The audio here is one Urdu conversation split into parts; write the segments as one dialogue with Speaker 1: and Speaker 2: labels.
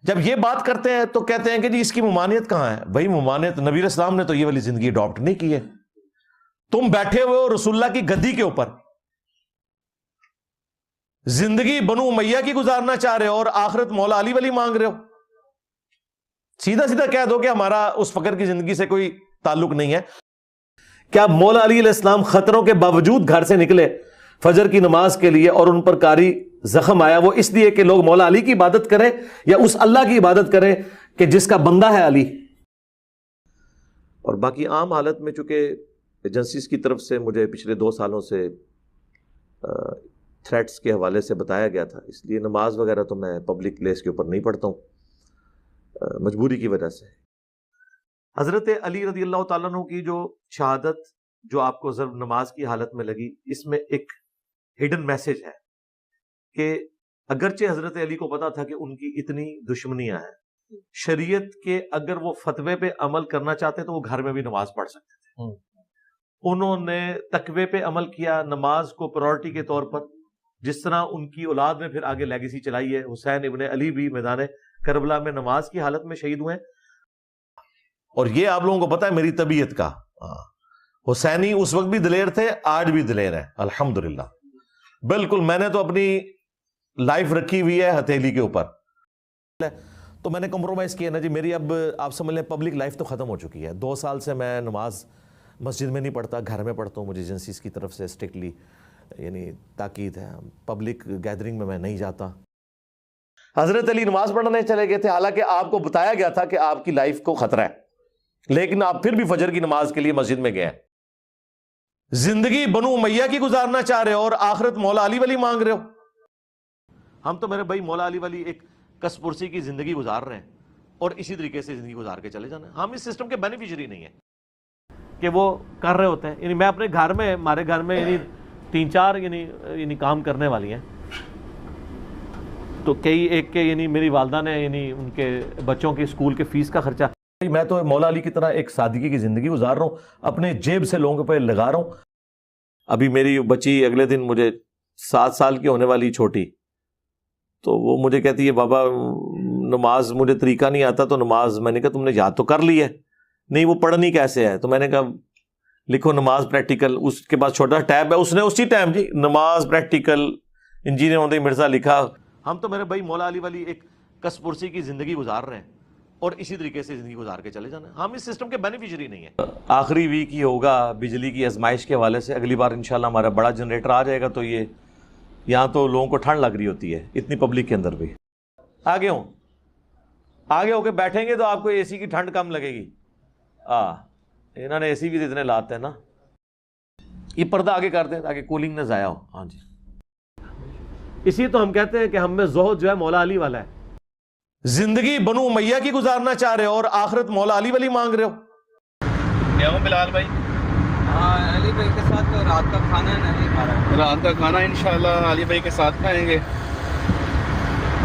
Speaker 1: جب یہ بات کرتے ہیں تو کہتے ہیں کہ جی اس کی ممانعت کہاں ہے؟ بھائی ممانعت نبی علیہ السلام نے تو یہ والی زندگی اڈاپٹ نہیں کی ہے. تم بیٹھے ہوئے ہو رسول اللہ کی گدی کے اوپر، زندگی بنو امیہ کی گزارنا چاہ رہے ہو اور آخرت مولا علی والی مانگ رہے ہو. سیدھا سیدھا کہہ دو کہ ہمارا اس فقر کی زندگی سے کوئی تعلق نہیں ہے. کیا مولا علی علیہ السلام خطروں کے باوجود گھر سے نکلے فجر کی نماز کے لیے اور ان پر کاری زخم آیا، وہ اس لیے کہ لوگ مولا علی کی عبادت کریں یا اس اللہ کی عبادت کریں کہ جس کا بندہ ہے علی؟ اور باقی عام حالت میں چونکہ ایجنسیز کی طرف سے مجھے پچھلے 2 سالوں سے تھریٹس کے حوالے سے بتایا گیا تھا، اس لیے نماز وغیرہ تو میں پبلک پلیس کے اوپر نہیں پڑھتا ہوں مجبوری کی وجہ سے. حضرت علی رضی اللہ تعالیٰ عنہ کی جو شہادت جو آپ کو ضرب نماز کی حالت میں لگی، اس میں ایک ہڈن میسج ہے کہ اگرچہ حضرت علی کو پتا تھا کہ ان کی اتنی دشمنیاں ہیں، شریعت کے اگر وہ فتوے پہ عمل کرنا چاہتے تو وہ گھر میں بھی نماز پڑھ سکتے تھے. انہوں نے تقوی پہ عمل کیا، نماز کو پرائورٹی کے طور پر، جس طرح ان کی اولاد میں پھر آگے لیگیسی چلائی ہے. حسین ابن علی بھی میدان کربلا میں نماز کی حالت میں شہید ہوئے. اور یہ آپ لوگوں کو پتا ہے میری طبیعت کا، حسینی اس وقت بھی دلیر تھے، آج بھی دلیر ہیں الحمدللہ. بالکل میں نے تو اپنی لائف رکھی ہوئی ہے ہتھیلی کے اوپر، تو میں نے کمپرومائز کیا نا جی. میری اب آپ سمجھ لیں پبلک لائف تو ختم ہو چکی ہے. 2 سال سے میں نماز مسجد میں نہیں پڑھتا، گھر میں پڑھتا ہوں. مجھے ایجنسیز کی طرف سے اسٹرکٹلی یعنی تاکید ہے، پبلک گیدرنگ میں نہیں جاتا. حضرت علی نماز پڑھنے چلے گئے تھے، حالانکہ آپ کو بتایا گیا تھا کہ آپ کی لائف کو خطرہ ہے، لیکن آپ پھر بھی فجر کی نماز کے لیے مسجد میں گئے. زندگی بنو امیہ کی گزارنا چاہ رہے ہو اور آخرت مولا علی والی مانگ رہے ہو. ہم تو میرے بھائی مولا علی والی ایک کس پرسی کی زندگی گزار رہے ہیں اور اسی طریقے سے زندگی گزار کے چلے جانا. ہم اس سسٹم کے بینیفیشری نہیں ہیں کہ وہ کر رہے ہوتے ہیں. یعنی میں اپنے گھر میں، ہمارے گھر میں یعنی 3-4 یعنی کام کرنے والی ہیں، تو کئی ایک کے یعنی میری والدہ نے یعنی ان کے بچوں کے اسکول کے فیس کا خرچہ. میں تو مولا علی کی طرح ایک سادگی کی زندگی گزار رہا ہوں، اپنے جیب سے لوگوں پہ لگا رہا ہوں. ابھی میری بچی اگلے دن مجھے 7 سال کی ہونے والی چھوٹی، تو وہ مجھے کہتی ہے بابا نماز مجھے طریقہ نہیں آتا تو نماز. میں نے کہا تم نے یاد تو کر لی ہے. نہیں وہ پڑھنی کیسے ہے؟ تو میں نے کہا لکھو نماز پریکٹیکل. اس کے پاس چھوٹا ٹیب ہے، اس نے اسی ٹائم جی نماز پریکٹیکل انجینئر محمد مرزا لکھا. ہم تو میرے بھائی مولا علی والی ایک کس پرسی کی زندگی گزار رہے ہیں اور اسی طریقے سے زندگی گزار کے چلے جانا. ہم اس سسٹم کے بینیفیشری نہیں ہیں. آخری ویک ہی ہوگا بجلی کی آزمائش کے حوالے سے. اگلی بار انشاءاللہ ہمارا بڑا جنریٹر آ جائے گا تو یہ یہاں تو لوگوں کو ٹھنڈ لگ رہی ہوتی ہے اتنی پبلک کے اندر بھی. آگے ہو کے بیٹھیں گے تو آپ کو اے سی کی ٹھنڈ کم لگے گی. انہوں نے اے سی بھی اتنے لاتے ہیں نا. یہ پردہ آگے کر دیں تاکہ کولنگ نہ ضائع ہو. ہاں جی، اسی تو ہم کہتے ہیں کہ ہم میں زہد جو ہے مولا علی والا ہے. زندگی بنو امیہ کی گزارنا چاہ رہے ہو اور آخرت مولا علی والی مانگ رہے ہو.
Speaker 2: کیا بلال بھائی؟
Speaker 3: ہاں علی بھائی کے ساتھ تو رات کا کھانا نہیں کھا رہا ہے.
Speaker 2: رات کا کھانا انشاءاللہ علی بھائی کے ساتھ کھائیں گے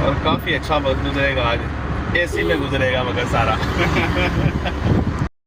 Speaker 2: اور کافی اچھا وقت گزرے گا. آج اے سی میں گزرے گا مگر سارا.